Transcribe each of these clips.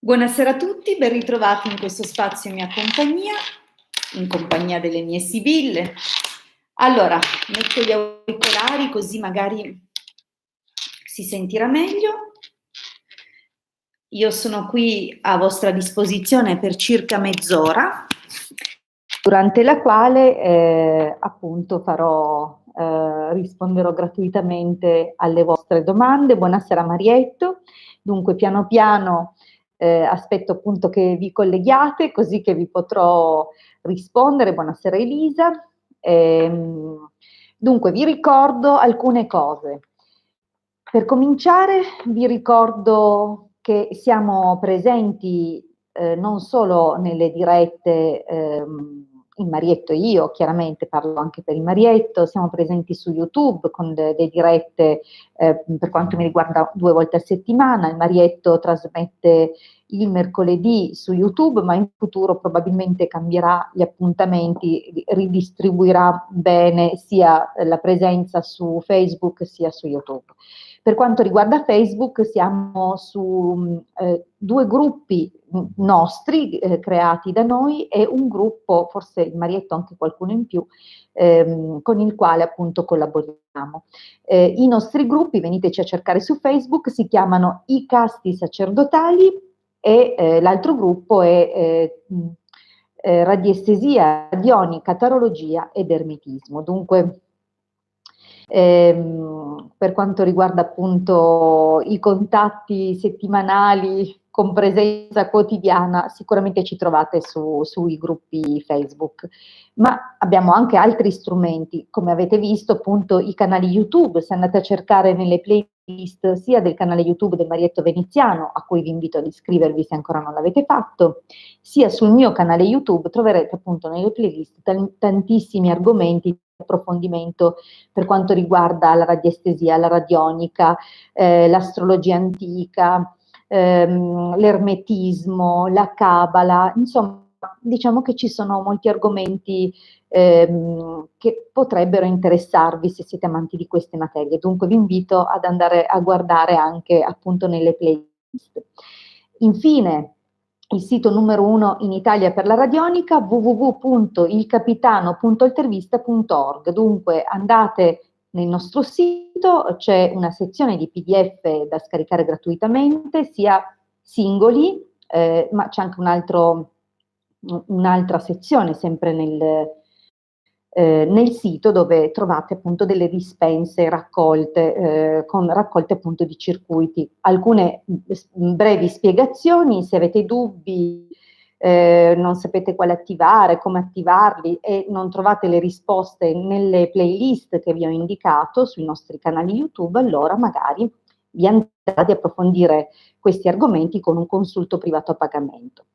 Buonasera a tutti, ben ritrovati in questo spazio in mia compagnia, in compagnia delle mie sibille. Allora, metto gli auricolari così magari si sentirà meglio. Io sono qui a vostra disposizione per circa mezz'ora, durante la quale appunto risponderò gratuitamente alle vostre domande. Buonasera Marietto. Dunque piano piano aspetto appunto che vi colleghiate così che vi potrò rispondere. Buonasera Elisa. Dunque vi ricordo alcune cose. Per cominciare vi ricordo che siamo presenti non solo nelle dirette, il Marietto e io, chiaramente parlo anche per il Marietto, siamo presenti su YouTube con le dirette per quanto mi riguarda 2 volte a settimana. Il Marietto trasmette il mercoledì su YouTube, ma in futuro probabilmente cambierà gli appuntamenti, ridistribuirà bene sia la presenza su Facebook sia su YouTube. Per quanto riguarda Facebook siamo su 2 gruppi nostri creati da noi e un gruppo, forse il Marietto anche qualcuno in più, con il quale appunto collaboriamo. I nostri gruppi, veniteci a cercare su Facebook, si chiamano I Casti Sacerdotali e l'altro gruppo è Radiestesia, Radionica, Tarologia ed Ermetismo. Dunque, per quanto riguarda appunto i contatti settimanali con presenza quotidiana, sicuramente ci trovate sui gruppi Facebook, ma abbiamo anche altri strumenti, come avete visto appunto i canali YouTube. Se andate a cercare nelle playlist sia del canale YouTube del Marietto Veneziano, a cui vi invito ad iscrivervi se ancora non l'avete fatto, sia sul mio canale YouTube troverete appunto nelle playlist tantissimi argomenti di approfondimento per quanto riguarda la radiestesia, la radionica, l'astrologia antica, l'ermetismo, la cabala, insomma, diciamo che ci sono molti argomenti che potrebbero interessarvi se siete amanti di queste materie. Dunque vi invito ad andare a guardare anche appunto nelle playlist. Infine, il sito numero 1 in Italia per la radionica, www.ilcapitano.intervista.org. Dunque andate nel nostro sito, c'è una sezione di PDF da scaricare gratuitamente, sia singoli, ma c'è anche un'altra sezione sempre nel sito dove trovate appunto delle dispense raccolte, con raccolte appunto di circuiti. Alcune brevi spiegazioni, se avete dubbi, non sapete quale attivare, come attivarli e non trovate le risposte nelle playlist che vi ho indicato sui nostri canali YouTube, allora magari vi andrà di approfondire questi argomenti con un consulto privato a pagamento.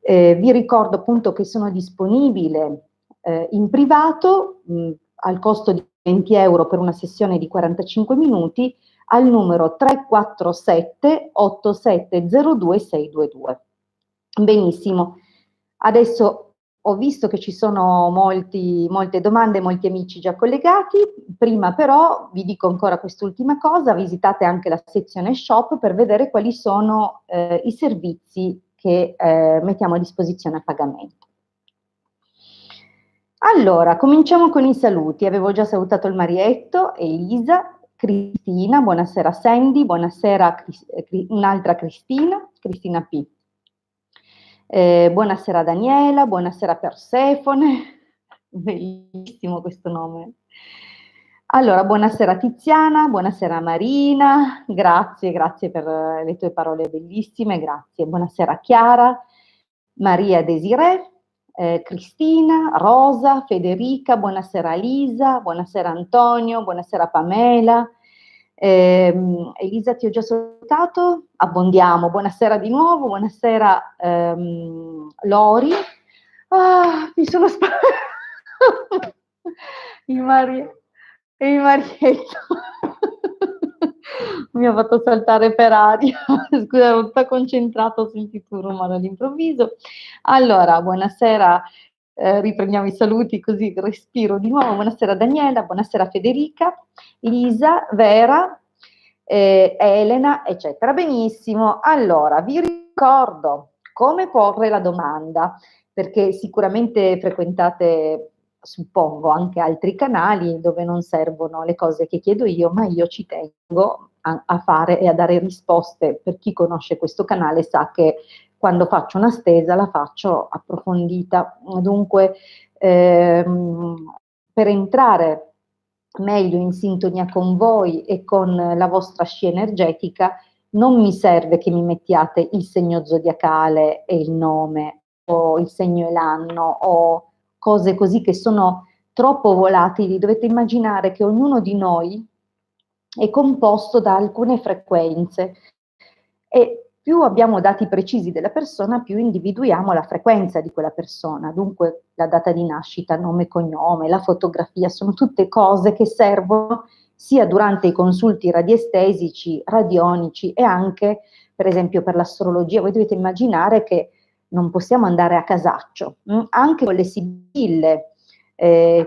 Vi ricordo appunto che sono disponibile in privato al costo di 20 euro per una sessione di 45 minuti al numero 347 8702 622. Benissimo, adesso ho visto che ci sono molte domande, molti amici già collegati. Prima però vi dico ancora quest'ultima cosa: visitate anche la sezione shop per vedere quali sono i servizi che mettiamo a disposizione a pagamento. Allora, cominciamo con i saluti. Avevo già salutato il Marietto, Elisa, Cristina, buonasera Sandy, buonasera un'altra Cristina, Cristina P. Buonasera Daniela, buonasera Persefone, bellissimo questo nome. Allora, buonasera Tiziana, buonasera Marina, grazie per le tue parole bellissime, grazie. Buonasera Chiara, Maria Desiree, Cristina, Rosa, Federica, buonasera Lisa, buonasera Antonio, buonasera Pamela. Elisa, ti ho già salutato, abbondiamo, buonasera di nuovo, buonasera Lori. Mi sono il Marietto mi ha fatto saltare per aria, scusa, ero tutta concentrato sul titolo umano all'improvviso. Allora, buonasera, riprendiamo i saluti così respiro di nuovo. Buonasera Daniela, buonasera Federica, Lisa, Vera, Elena, eccetera. Benissimo, allora vi ricordo come porre la domanda, perché sicuramente frequentate, suppongo, anche altri canali dove non servono le cose che chiedo io, ma io ci tengo a fare e a dare risposte. Per chi conosce questo canale sa che quando faccio una stesa la faccio approfondita. Dunque, per entrare meglio in sintonia con voi e con la vostra scia energetica, non mi serve che mi mettiate il segno zodiacale e il nome, o il segno e l'anno, o cose così che sono troppo volatili. Dovete immaginare che ognuno di noi è composto da alcune frequenze e più abbiamo dati precisi della persona, più individuiamo la frequenza di quella persona. Dunque la data di nascita, nome e cognome, la fotografia, sono tutte cose che servono sia durante i consulti radiestesici, radionici e anche, per esempio, per l'astrologia. Voi dovete immaginare che non possiamo andare a casaccio, anche con le sibille,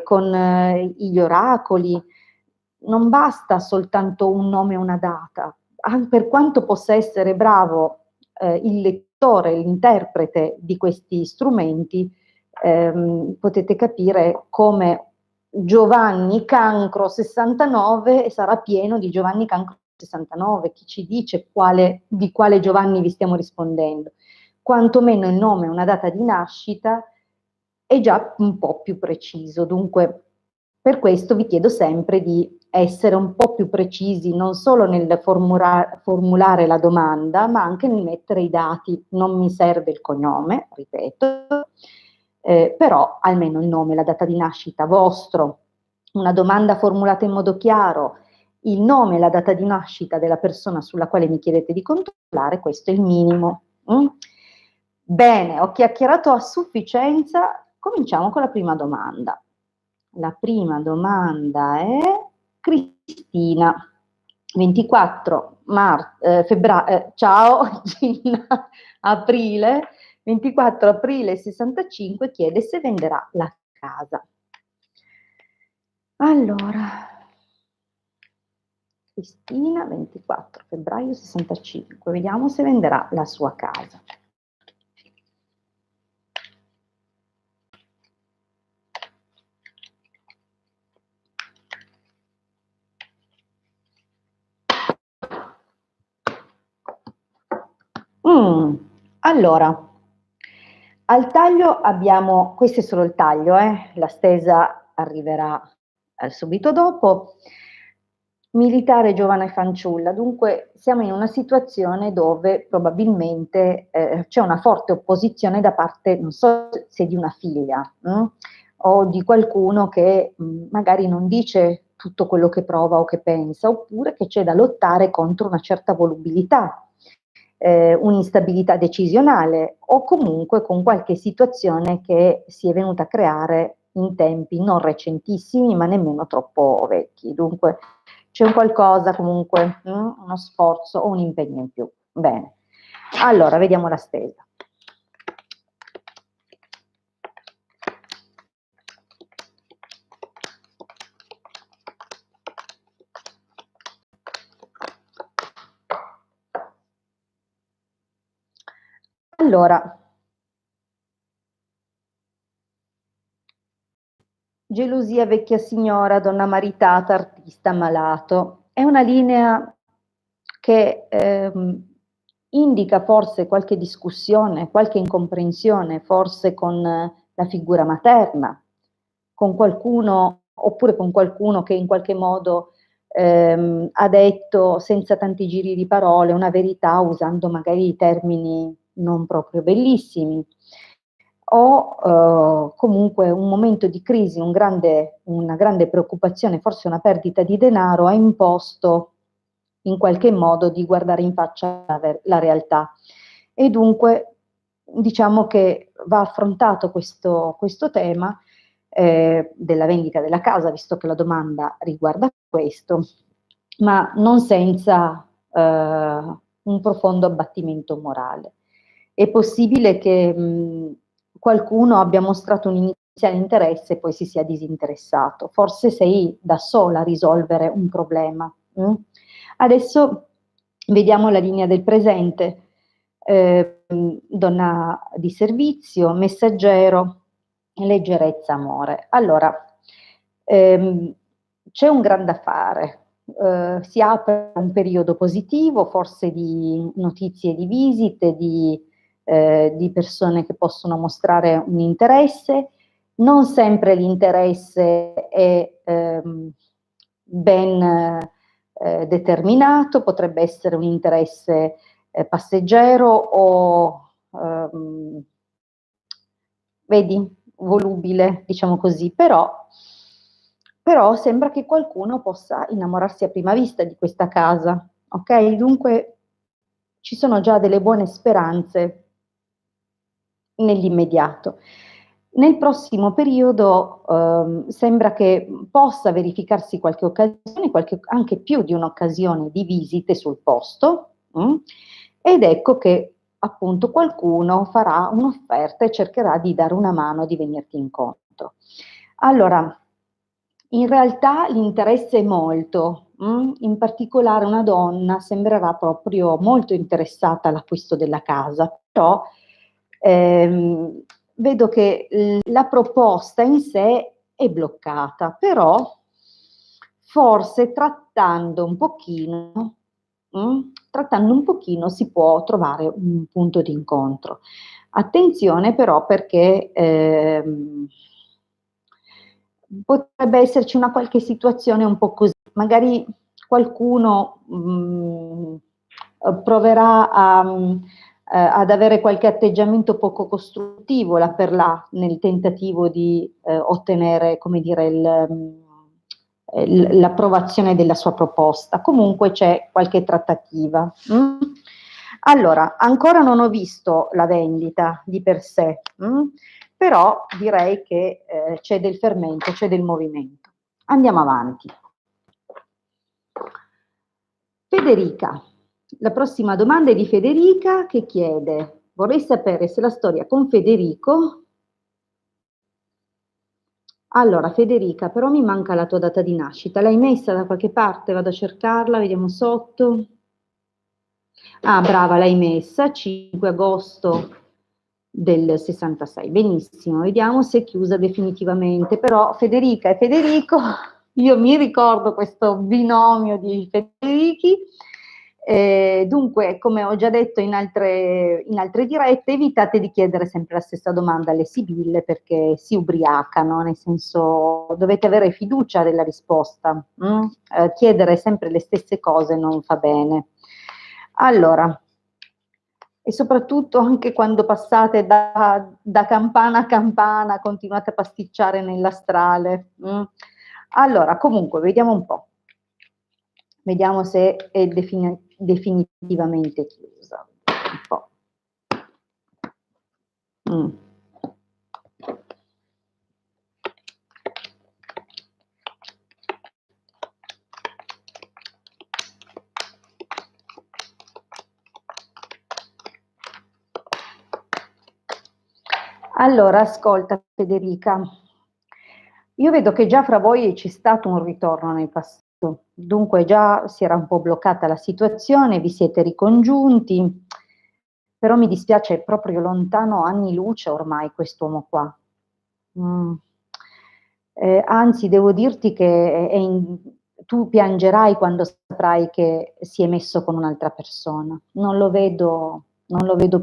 con gli oracoli, non basta soltanto un nome e una data, per quanto possa essere bravo il lettore, l'interprete di questi strumenti, potete capire come Giovanni Cancro 69 sarà pieno di Giovanni Cancro 69, chi ci dice di quale Giovanni vi stiamo rispondendo? Quantomeno il nome e una data di nascita è già un po' più preciso. Dunque, per questo vi chiedo sempre di essere un po' più precisi, non solo nel formulare la domanda, ma anche nel mettere i dati. Non mi serve il cognome, ripeto, però almeno il nome, la data di nascita vostro, una domanda formulata in modo chiaro, il nome e la data di nascita della persona sulla quale mi chiedete di controllare, questo è il minimo. Bene, ho chiacchierato a sufficienza, cominciamo con la prima domanda. La prima domanda è Cristina, 24 febbraio, ciao Gina, aprile, 24 aprile 65 chiede se venderà la casa. Allora, Cristina, 24 febbraio 65, vediamo se venderà la sua casa. Allora, al taglio abbiamo, questo è solo il taglio, la stesa arriverà subito dopo. Militare, giovane e fanciulla, dunque siamo in una situazione dove probabilmente c'è una forte opposizione da parte, non so se di una figlia o di qualcuno che magari non dice tutto quello che prova o che pensa, oppure che c'è da lottare contro una certa volubilità, un'instabilità decisionale o comunque con qualche situazione che si è venuta a creare in tempi non recentissimi ma nemmeno troppo vecchi. Dunque c'è un qualcosa comunque, uno sforzo o un impegno in più. Bene, allora vediamo la stesa. Allora, gelosia, vecchia signora, donna maritata, artista malato. È una linea che indica forse qualche discussione, qualche incomprensione, forse con la figura materna, con qualcuno, oppure con qualcuno che in qualche modo ha detto senza tanti giri di parole una verità usando magari termini non proprio bellissimi, o comunque un momento di crisi, una grande preoccupazione, forse una perdita di denaro, ha imposto in qualche modo di guardare in faccia la realtà. E dunque diciamo che va affrontato questo tema della vendita della casa, visto che la domanda riguarda questo, ma non senza un profondo abbattimento morale. È possibile che qualcuno abbia mostrato un iniziale interesse e poi si sia disinteressato. Forse sei da sola a risolvere un problema. Adesso vediamo la linea del presente. Donna di servizio, messaggero, leggerezza, amore. Allora, c'è un grande affare, si apre un periodo positivo, forse di notizie di visite, di persone che possono mostrare un interesse. Non sempre l'interesse è ben determinato, potrebbe essere un interesse passeggero o vedi, volubile, diciamo così, però sembra che qualcuno possa innamorarsi a prima vista di questa casa, ok? Dunque ci sono già delle buone speranze nell'immediato. Nel prossimo periodo sembra che possa verificarsi qualche occasione, anche più di un'occasione di visite sul posto, ed ecco che appunto qualcuno farà un'offerta e cercherà di dare una mano, di venirti incontro. Allora, in realtà l'interesse è molto, in particolare una donna sembrerà proprio molto interessata all'acquisto della casa, però vedo che la proposta in sé è bloccata, però forse trattando un pochino si può trovare un punto di incontro. Attenzione però perché potrebbe esserci una qualche situazione un po' così, magari qualcuno proverà ad avere qualche atteggiamento poco costruttivo là per là nel tentativo di ottenere, come dire, l'approvazione della sua proposta. Comunque c'è qualche trattativa. Allora, ancora non ho visto la vendita di per sé, però direi che c'è del fermento, c'è del movimento. Andiamo avanti. Federica, la prossima domanda è di Federica che chiede: vorrei sapere se la storia con Federico. Allora, Federica, però mi manca la tua data di nascita. L'hai messa da qualche parte? Vado a cercarla, vediamo sotto. Ah, brava, l'hai messa, 5 agosto del 66. Benissimo, vediamo se è chiusa definitivamente. Però Federica e Federico, io mi ricordo questo binomio di Federichi. Dunque, come ho già detto in altre dirette, evitate di chiedere sempre la stessa domanda alle sibille perché si ubriacano, nel senso dovete avere fiducia della risposta. Chiedere sempre le stesse cose non fa bene. Allora, e soprattutto anche quando passate da campana a campana, continuate a pasticciare nell'astrale. Allora, comunque, vediamo un po'. Vediamo se è definitivamente chiusa. Un po'. Allora, ascolta Federica, io vedo che già fra voi c'è stato un ritorno nel passato, dunque già si era un po' bloccata la situazione, vi siete ricongiunti, però mi dispiace, è proprio lontano anni luce ormai quest'uomo qua. Anzi, devo dirti che tu piangerai quando saprai che si è messo con un'altra persona. Non lo vedo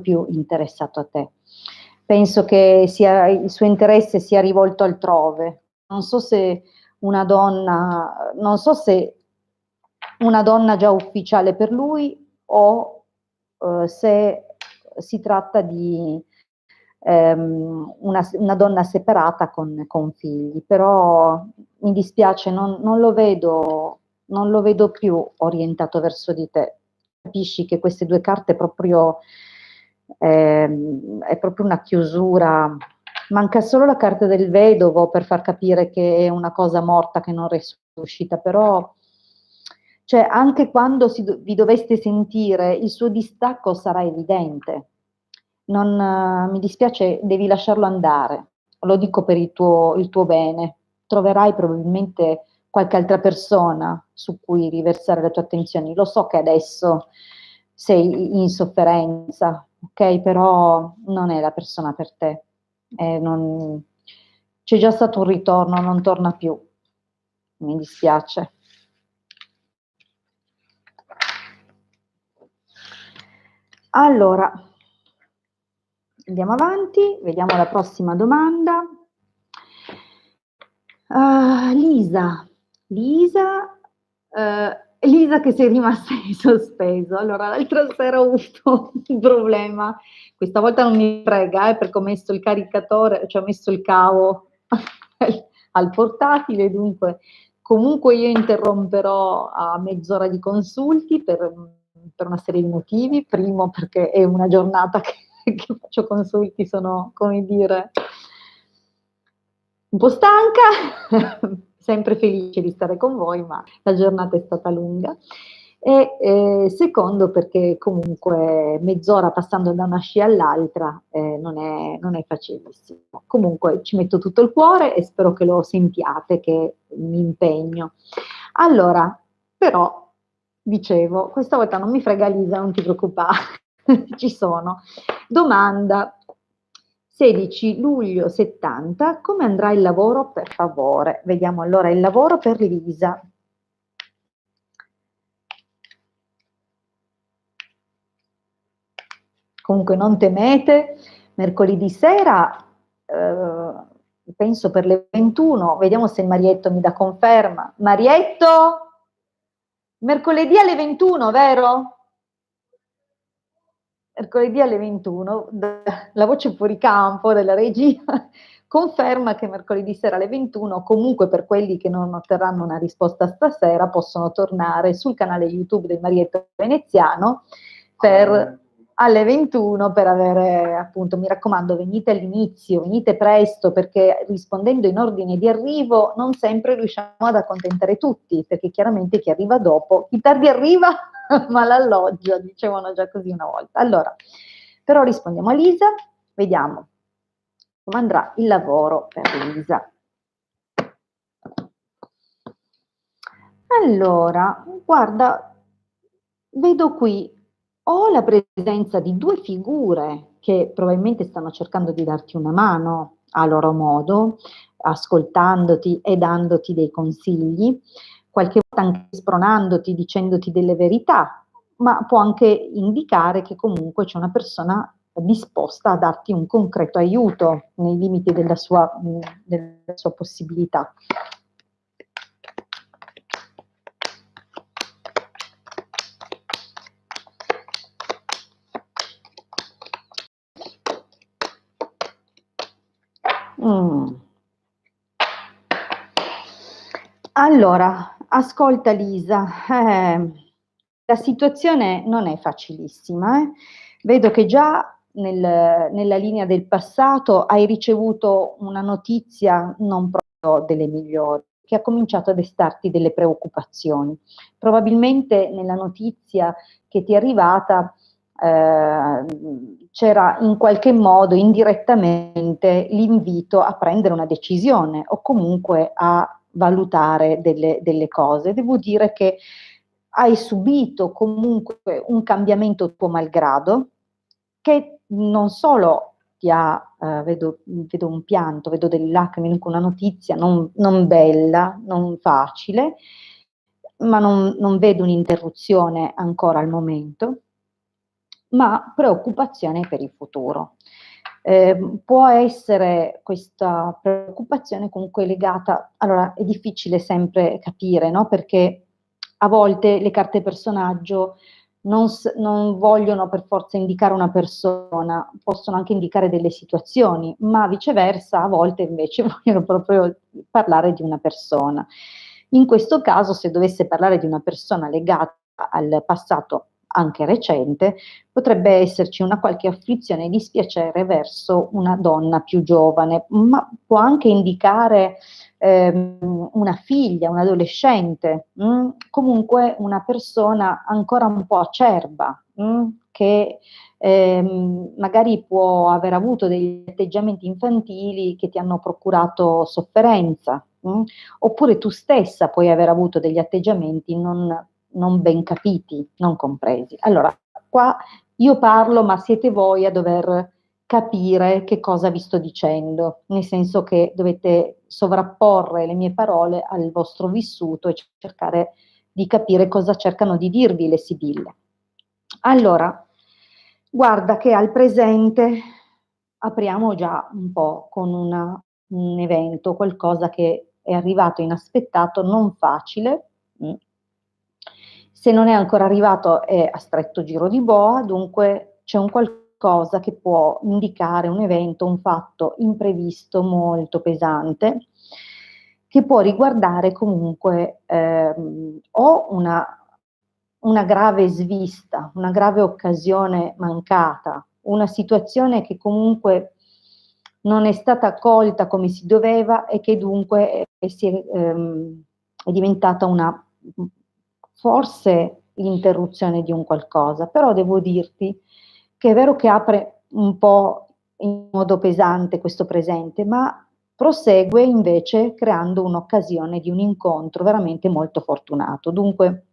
più interessato a te. Penso che il suo interesse sia rivolto altrove. Non so se una donna già ufficiale per lui o se si tratta di una donna separata con figli, però mi dispiace, non lo vedo più orientato verso di te. Capisci che queste due carte è proprio una chiusura. Manca solo la carta del vedovo per far capire che è una cosa morta che non resuscita, però cioè, anche quando vi doveste sentire, il suo distacco sarà evidente. Mi dispiace, devi lasciarlo andare. Lo dico per il tuo bene. Troverai probabilmente qualche altra persona su cui riversare le tue attenzioni. Lo so che adesso sei in sofferenza, ok? Però non è la persona per te. C'è già stato un ritorno, non torna più. Mi dispiace. Allora, andiamo avanti, vediamo la prossima domanda. Lisa che sei rimasta in sospeso. Allora, l'altra sera ho avuto un problema, questa volta non mi frega, perché ho messo il caricatore, cioè ho messo il cavo al portatile, dunque comunque io interromperò a mezz'ora di consulti per una serie di motivi. Primo, perché è una giornata che faccio consulti, sono, come dire, un po' stanca, sempre felice di stare con voi, ma la giornata è stata lunga. E secondo, perché comunque mezz'ora passando da una scia all'altra non è facilissimo. Comunque ci metto tutto il cuore e spero che lo sentiate, che mi impegno. Allora, però, dicevo, questa volta non mi frega Lisa, non ti preoccupare, ci sono. Domanda 16 luglio 70, come andrà il lavoro per favore? Vediamo allora il lavoro per Lisa. Comunque non temete, mercoledì sera, penso per le 21, vediamo se il Marietto mi dà conferma. Marietto? Mercoledì alle 21, vero? Mercoledì alle 21, la voce fuori campo della regia conferma che mercoledì sera alle 21, comunque per quelli che non otterranno una risposta stasera, possono tornare sul canale YouTube del Marietto Veneziano alle 21 per avere, appunto, mi raccomando, venite all'inizio, venite presto, perché rispondendo in ordine di arrivo non sempre riusciamo ad accontentare tutti, perché chiaramente chi arriva dopo, chi tardi arriva ma l'alloggia, dicevano già così una volta. Allora, però rispondiamo a Lisa, vediamo come andrà il lavoro per Lisa. Allora, guarda, vedo qui, ho la presenza di due figure che probabilmente stanno cercando di darti una mano a loro modo, ascoltandoti e dandoti dei consigli, qualche volta anche spronandoti, dicendoti delle verità, ma può anche indicare che comunque c'è una persona disposta a darti un concreto aiuto nei limiti della sua possibilità. Allora, ascolta Lisa, la situazione non è facilissima. Vedo che già nella linea del passato hai ricevuto una notizia non proprio delle migliori, che ha cominciato a destarti delle preoccupazioni. Probabilmente nella notizia che ti è arrivata c'era in qualche modo indirettamente l'invito a prendere una decisione o comunque a valutare delle cose. Devo dire che hai subito comunque un cambiamento tuo malgrado, che non solo ti ha, vedo un pianto, vedo delle lacrime, una notizia non bella, non facile, ma non vedo un'interruzione ancora al momento, ma preoccupazione per il futuro. Può essere questa preoccupazione comunque legata, allora è difficile sempre capire, no? Perché a volte le carte personaggio non vogliono per forza indicare una persona, possono anche indicare delle situazioni, ma viceversa a volte invece vogliono proprio parlare di una persona. In questo caso, se dovesse parlare di una persona legata al passato anche recente, potrebbe esserci una qualche afflizione e dispiacere verso una donna più giovane, ma può anche indicare una figlia, un adolescente, comunque una persona ancora un po' acerba, che magari può aver avuto degli atteggiamenti infantili che ti hanno procurato sofferenza, Oppure tu stessa puoi aver avuto degli atteggiamenti non ben capiti, non compresi. Allora, qua io parlo, ma siete voi a dover capire che cosa vi sto dicendo, nel senso che dovete sovrapporre le mie parole al vostro vissuto e cercare di capire cosa cercano di dirvi le sibille. Allora, guarda che al presente apriamo già un po' con un evento, qualcosa che è arrivato inaspettato, non facile. Se non è ancora arrivato è a stretto giro di boa, dunque c'è un qualcosa che può indicare un evento, un fatto imprevisto molto pesante, che può riguardare comunque o una grave svista, una grave occasione mancata, una situazione che comunque non è stata accolta come si doveva e che dunque è diventata forse l'interruzione di un qualcosa, però devo dirti che è vero che apre un po' in modo pesante questo presente, ma prosegue invece creando un'occasione di un incontro veramente molto fortunato. Dunque,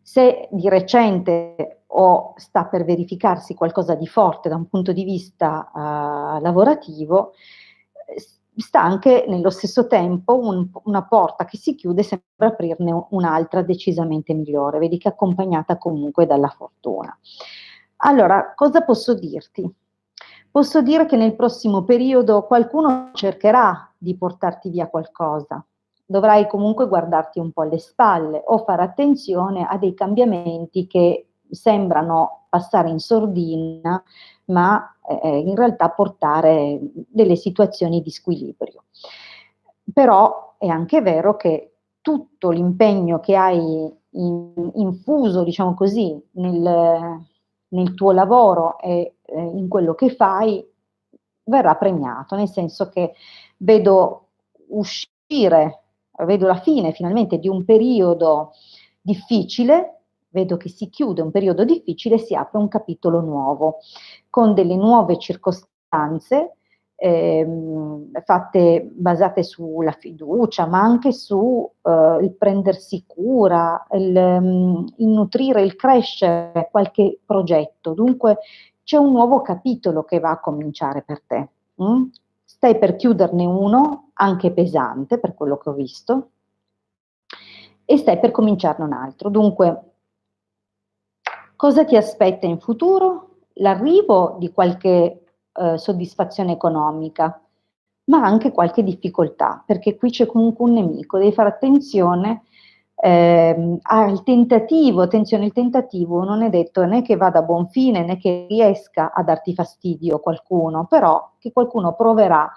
se di recente o sta per verificarsi qualcosa di forte da un punto di vista lavorativo, sta anche nello stesso tempo una porta che si chiude, sembra aprirne un'altra decisamente migliore, vedi che è accompagnata comunque dalla fortuna. Allora, cosa posso dirti? Posso dire che nel prossimo periodo qualcuno cercherà di portarti via qualcosa. Dovrai comunque guardarti un po' alle spalle o fare attenzione a dei cambiamenti che sembrano passare in sordina, ma in realtà portare delle situazioni di squilibrio. Però è anche vero che tutto l'impegno che hai infuso, diciamo così, nel tuo lavoro e in quello che fai verrà premiato, nel senso che vedo uscire, vedo la fine finalmente di un periodo difficile, vedo che si chiude un periodo difficile e si apre un capitolo nuovo, con delle nuove circostanze basate sulla fiducia, ma anche su il prendersi cura, il nutrire, il crescere qualche progetto. Dunque c'è un nuovo capitolo che va a cominciare per te. Stai per chiuderne uno, anche pesante per quello che ho visto, e stai per cominciarne un altro. Dunque, cosa ti aspetta in futuro? L'arrivo di qualche soddisfazione economica, ma anche qualche difficoltà, perché qui c'è comunque un nemico, devi fare attenzione al tentativo, attenzione, il tentativo non è detto né che vada a buon fine né che riesca a darti fastidio qualcuno, però che qualcuno proverà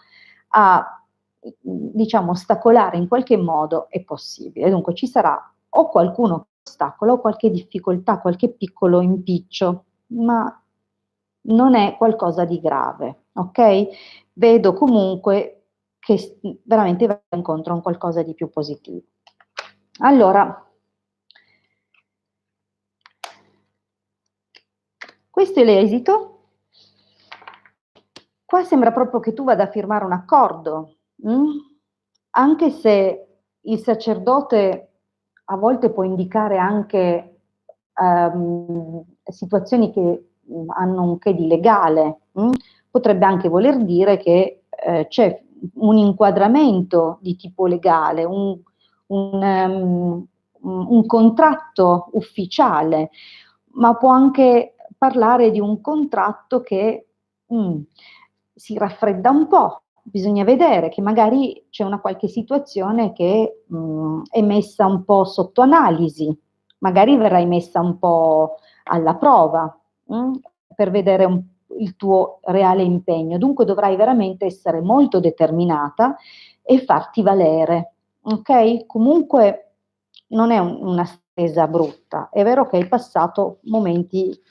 a, diciamo, ostacolare in qualche modo è possibile. Dunque ci sarà o qualcuno che ostacola o qualche difficoltà, qualche piccolo impiccio, ma non è qualcosa di grave, ok? Vedo comunque che veramente va incontro a un qualcosa di più positivo. Allora, questo è l'esito. Qua sembra proprio che tu vada a firmare un accordo, anche se il sacerdote a volte può indicare anche situazioni che hanno un che di legale, potrebbe anche voler dire che c'è un inquadramento di tipo legale, un contratto ufficiale, ma può anche parlare di un contratto che si raffredda un po'. Bisogna vedere che magari c'è una qualche situazione che è messa un po' sotto analisi, magari verrai messa un po' alla prova per vedere il tuo reale impegno. Dunque dovrai veramente essere molto determinata e farti valere, ok? Comunque non è una stesa brutta, è vero che hai passato momenti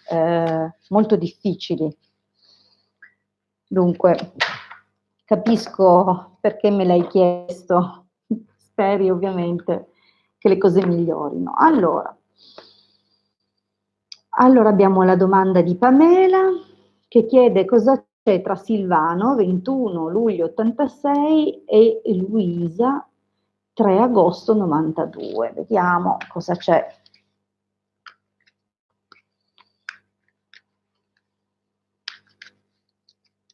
molto difficili. Dunque, capisco perché me l'hai chiesto, speri ovviamente che le cose migliorino. Allora abbiamo la domanda di Pamela che chiede cosa c'è tra Silvano, 21 luglio 86, e Luisa, 3 agosto 92. Vediamo cosa c'è.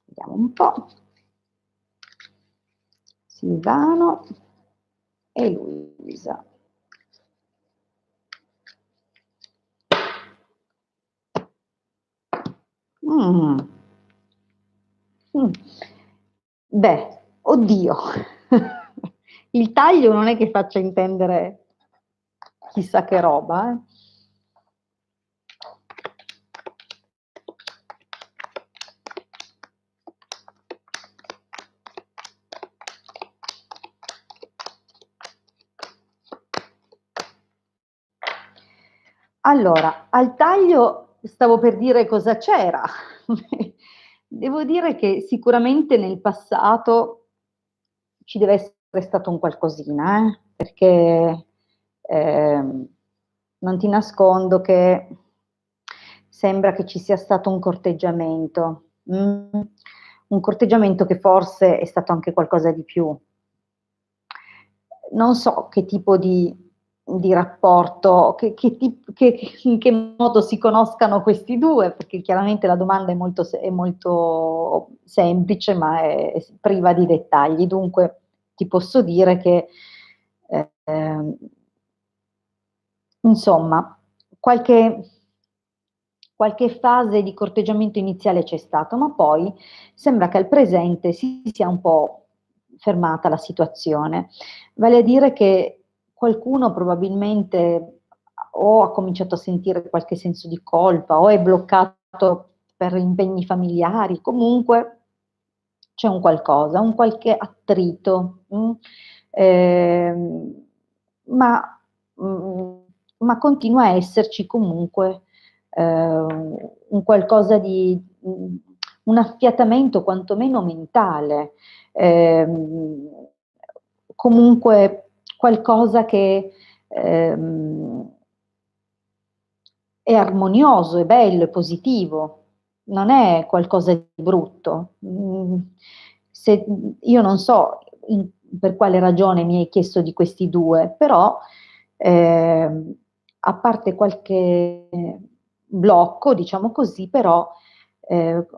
Vediamo un po'. Silvano e Luisa. Mm. Mm. Beh, oddio, il taglio non è che faccia intendere chissà che roba, eh. Allora, al taglio stavo per dire cosa c'era. Devo dire che sicuramente nel passato ci deve essere stato un qualcosina, perché non ti nascondo che sembra che ci sia stato un corteggiamento, un corteggiamento che forse è stato anche qualcosa di più. Non so che tipo di rapporto, in che modo si conoscano questi due, perché chiaramente la domanda è molto semplice, ma è priva di dettagli. Dunque ti posso dire che, insomma, qualche fase di corteggiamento iniziale c'è stato, ma poi sembra che al presente si sia un po' fermata la situazione. Vale a dire che qualcuno probabilmente o ha cominciato a sentire qualche senso di colpa o è bloccato per impegni familiari, comunque c'è un qualcosa, un qualche attrito, Ehm, ma, mm, ma continua a esserci comunque un qualcosa di, un affiatamento quantomeno mentale, ehm, comunque qualcosa che è armonioso, è bello, è positivo, non è qualcosa di brutto. Io non so per quale ragione mi hai chiesto di questi due, però a parte qualche blocco, diciamo così, però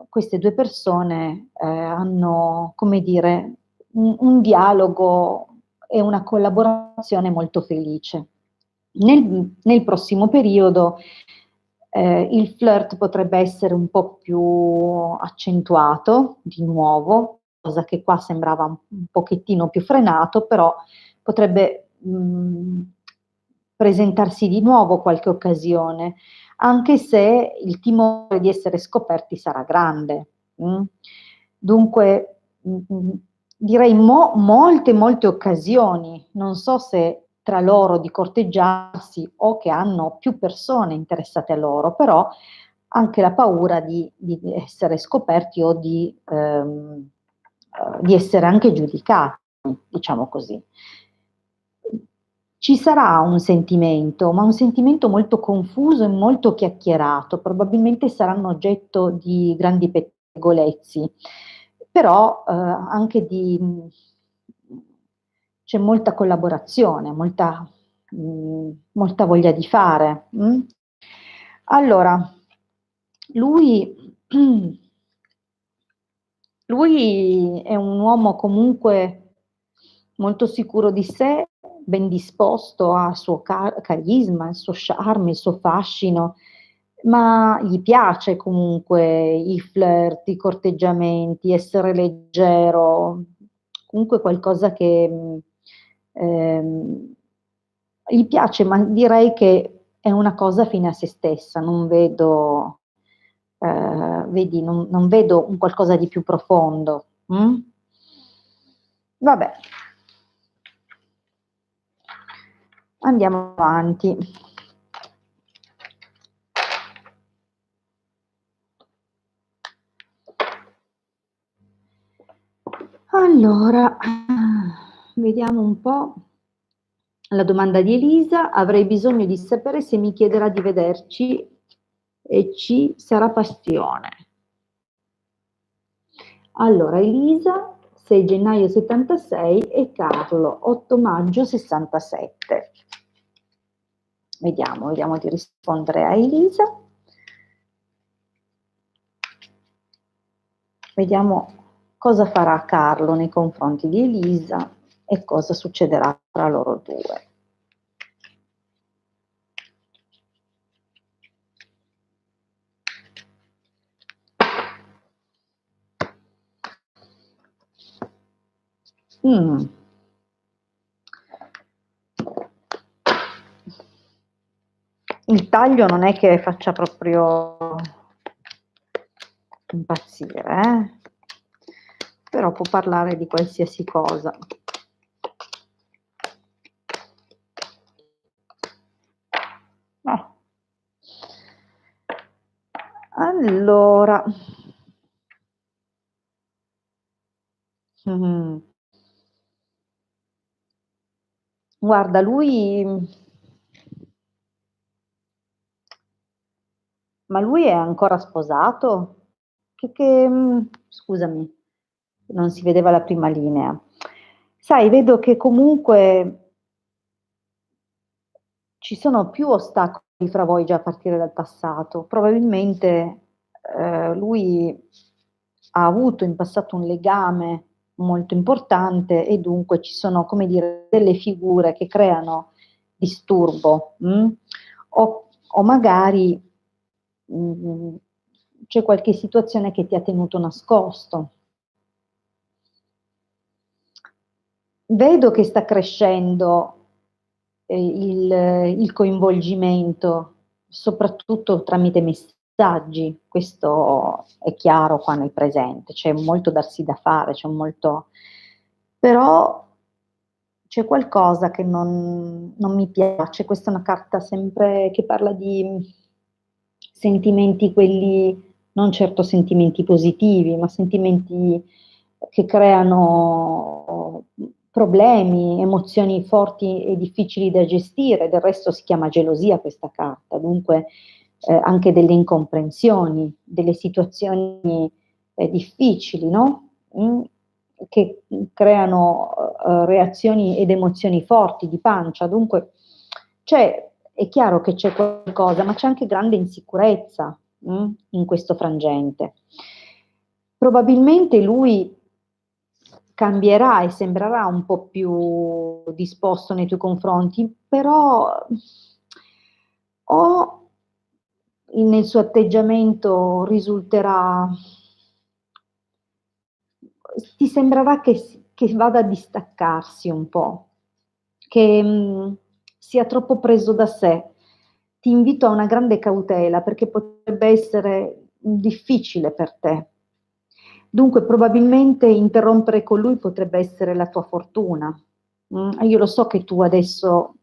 queste due persone hanno, come dire, un dialogo e una collaborazione molto felice. Nel prossimo periodo il flirt potrebbe essere un po' più accentuato di nuovo, cosa che qua sembrava un pochettino più frenato, però potrebbe presentarsi di nuovo qualche occasione, anche se il timore di essere scoperti sarà grande. Dunque, direi molte occasioni, non so se tra loro di corteggiarsi o che hanno più persone interessate a loro, però anche la paura di essere scoperti o di essere anche giudicati, diciamo così. Ci sarà un sentimento, ma un sentimento molto confuso e molto chiacchierato, probabilmente saranno oggetto di grandi pettegolezzi, però anche c'è molta collaborazione, molta voglia di fare. Allora, lui, lui è un uomo comunque molto sicuro di sé, ben disposto, ha il suo carisma, il suo charme, il suo fascino, ma gli piace comunque i flirt, i corteggiamenti, essere leggero, comunque qualcosa che gli piace, ma direi che è una cosa fine a se stessa, non vedo, vedi, non vedo un qualcosa di più profondo. Vabbè, andiamo avanti. Allora, vediamo un po'. La domanda di Elisa: avrei bisogno di sapere se mi chiederà di vederci e ci sarà passione. Allora, Elisa, 6 gennaio 76 e Carlo, 8 maggio 67. Vediamo di rispondere a Elisa. Vediamo cosa farà Carlo nei confronti di Elisa e cosa succederà tra loro due. Il taglio non è che faccia proprio impazzire, però può parlare di qualsiasi cosa. No. Allora, guarda, ma lui è ancora sposato? Scusami, non si vedeva la prima linea. Sai, vedo che comunque ci sono più ostacoli fra voi già a partire dal passato. Probabilmente lui ha avuto in passato un legame molto importante e dunque ci sono, come dire, delle figure che creano disturbo, o magari c'è qualche situazione che ti ha tenuto nascosto. Vedo che sta crescendo il coinvolgimento, soprattutto tramite messaggi, questo è chiaro qua nel presente, c'è molto darsi da fare, c'è molto, però c'è qualcosa che non mi piace, questa è una carta sempre che parla di sentimenti, quelli non certo sentimenti positivi, ma sentimenti che creano problemi, emozioni forti e difficili da gestire. Del resto si chiama gelosia questa carta, dunque anche delle incomprensioni, delle situazioni difficili, no? Che creano reazioni ed emozioni forti di pancia. Dunque è chiaro che c'è qualcosa, ma c'è anche grande insicurezza in questo frangente. Probabilmente lui cambierà e sembrerà un po' più disposto nei tuoi confronti, però o nel suo atteggiamento risulterà, ti sembrerà che vada a distaccarsi un po', che sia troppo preso da sé. Ti invito a una grande cautela perché potrebbe essere difficile per te. Dunque, probabilmente interrompere con lui potrebbe essere la tua fortuna. Io lo so che tu adesso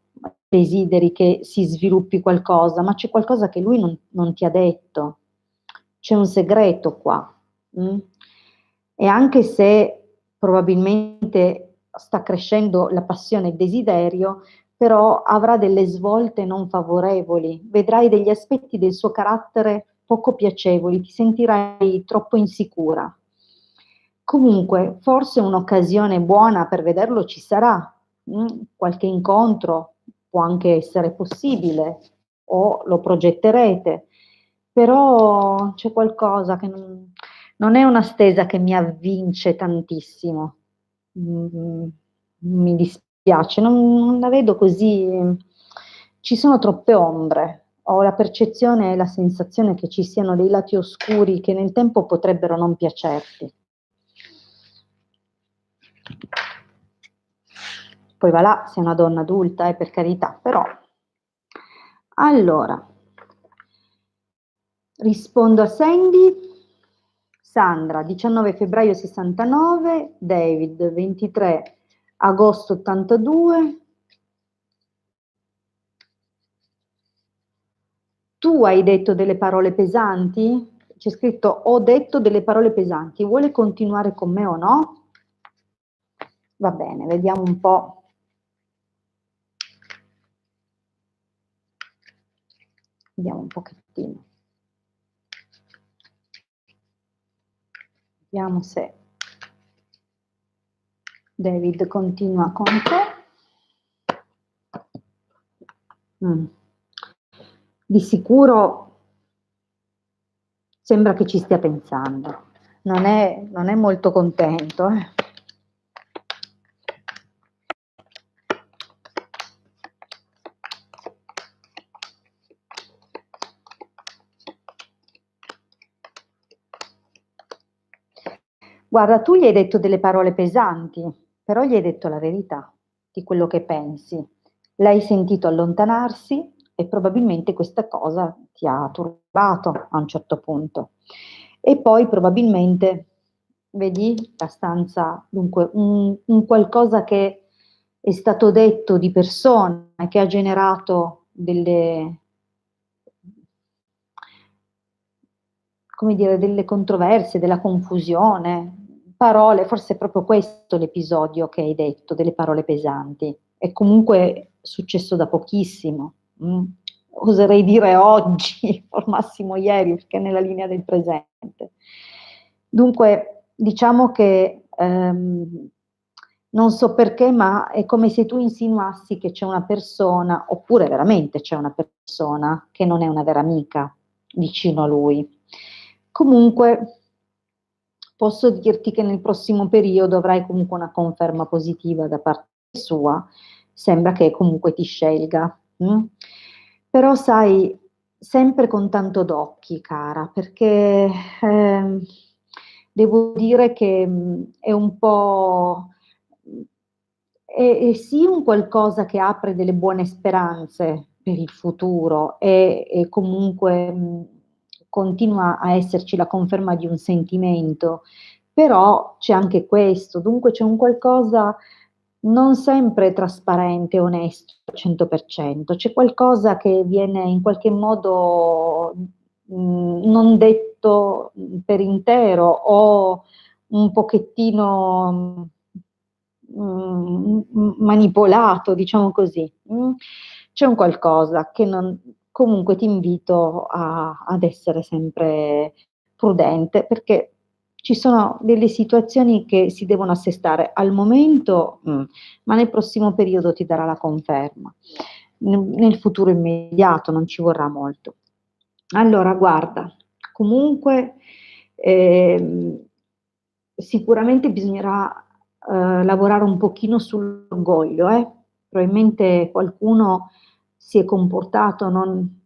desideri che si sviluppi qualcosa, ma c'è qualcosa che lui non ti ha detto. C'è un segreto qua. E anche se probabilmente sta crescendo la passione e il desiderio, però avrà delle svolte non favorevoli, vedrai degli aspetti del suo carattere poco piacevoli, ti sentirai troppo insicura. Comunque, forse un'occasione buona per vederlo ci sarà, qualche incontro può anche essere possibile o lo progetterete, però c'è qualcosa che non è una stesa che mi avvince tantissimo. Mi dispiace, non la vedo così. Ci sono troppe ombre. Ho la percezione e la sensazione che ci siano dei lati oscuri che nel tempo potrebbero non piacerti. Poi va là, sei una donna adulta, per carità, però. Allora, rispondo a Sandy. Sandra, 19 febbraio 69, David, 23 agosto 82. Tu hai detto delle parole pesanti? C'è scritto ho detto delle parole pesanti. Vuole continuare con me o no? Va bene, vediamo un po'. Vediamo un pochettino. Vediamo se David continua con te. Di sicuro sembra che ci stia pensando, non è molto contento. Guarda, tu gli hai detto delle parole pesanti, però gli hai detto la verità di quello che pensi. L'hai sentito allontanarsi e probabilmente questa cosa ti ha turbato a un certo punto. E poi probabilmente, vedi, la stanza, dunque, un qualcosa che è stato detto di persona e che ha generato delle, come dire, delle controversie, della confusione, parole, forse è proprio questo l'episodio che hai detto, delle parole pesanti. È comunque successo da pochissimo, oserei dire oggi, o al massimo ieri, perché è nella linea del presente. Dunque, diciamo che non so perché, ma è come se tu insinuassi che c'è una persona, oppure veramente c'è una persona che non è una vera amica vicino a lui. Comunque, posso dirti che nel prossimo periodo avrai comunque una conferma positiva da parte sua, sembra che comunque ti scelga. Però sai, sempre con tanto d'occhi, cara, perché devo dire che è un po'... È sì un qualcosa che apre delle buone speranze per il futuro e comunque continua a esserci la conferma di un sentimento, però c'è anche questo, dunque c'è un qualcosa non sempre trasparente, onesto al 100%, c'è qualcosa che viene in qualche modo non detto per intero o un pochettino manipolato, diciamo così. C'è un qualcosa che non, comunque ti invito ad essere sempre prudente perché ci sono delle situazioni che si devono assestare al momento, ma nel prossimo periodo ti darà la conferma. Nel futuro immediato non ci vorrà molto. Allora, guarda, comunque sicuramente bisognerà lavorare un pochino sull'orgoglio, probabilmente qualcuno si è comportato non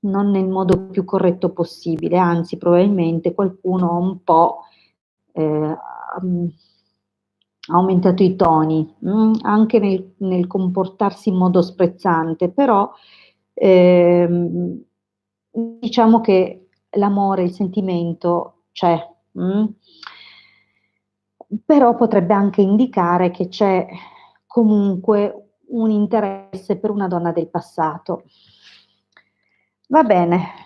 nel modo più corretto possibile, anzi probabilmente qualcuno ha un po' ha aumentato i toni, anche nel comportarsi in modo sprezzante, però diciamo che l'amore, il sentimento c'è, però potrebbe anche indicare che c'è comunque un interesse per una donna del passato. Va bene.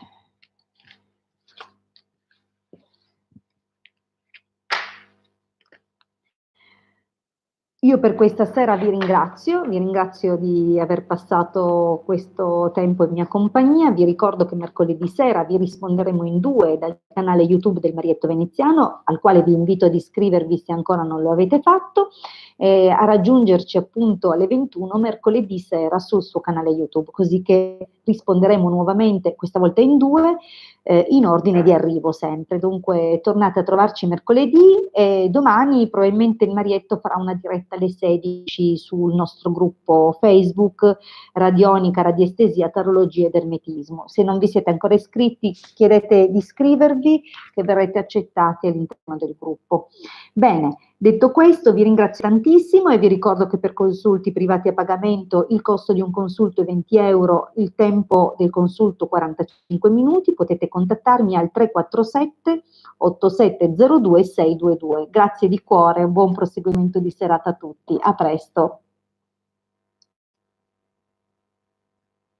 Io per questa sera vi ringrazio di aver passato questo tempo in mia compagnia, vi ricordo che mercoledì sera vi risponderemo in due dal canale YouTube del Marietto Veneziano, al quale vi invito ad iscrivervi se ancora non lo avete fatto, a raggiungerci appunto alle 21 mercoledì sera sul suo canale YouTube, così che risponderemo nuovamente, questa volta in due, in ordine di arrivo sempre. Dunque tornate a trovarci mercoledì e domani probabilmente il Marietto farà una diretta alle 16 sul nostro gruppo Facebook Radionica, Radiestesia, Tarologia ed Ermetismo. Se non vi siete ancora iscritti chiedete di iscrivervi che verrete accettati all'interno del gruppo. Bene, detto questo vi ringrazio tantissimo e vi ricordo che per consulti privati a pagamento il costo di un consulto è 20 euro, il tempo del consulto 45 minuti, potete contattarmi al 347 8702 622. Grazie di cuore, buon proseguimento di serata a tutti, a presto.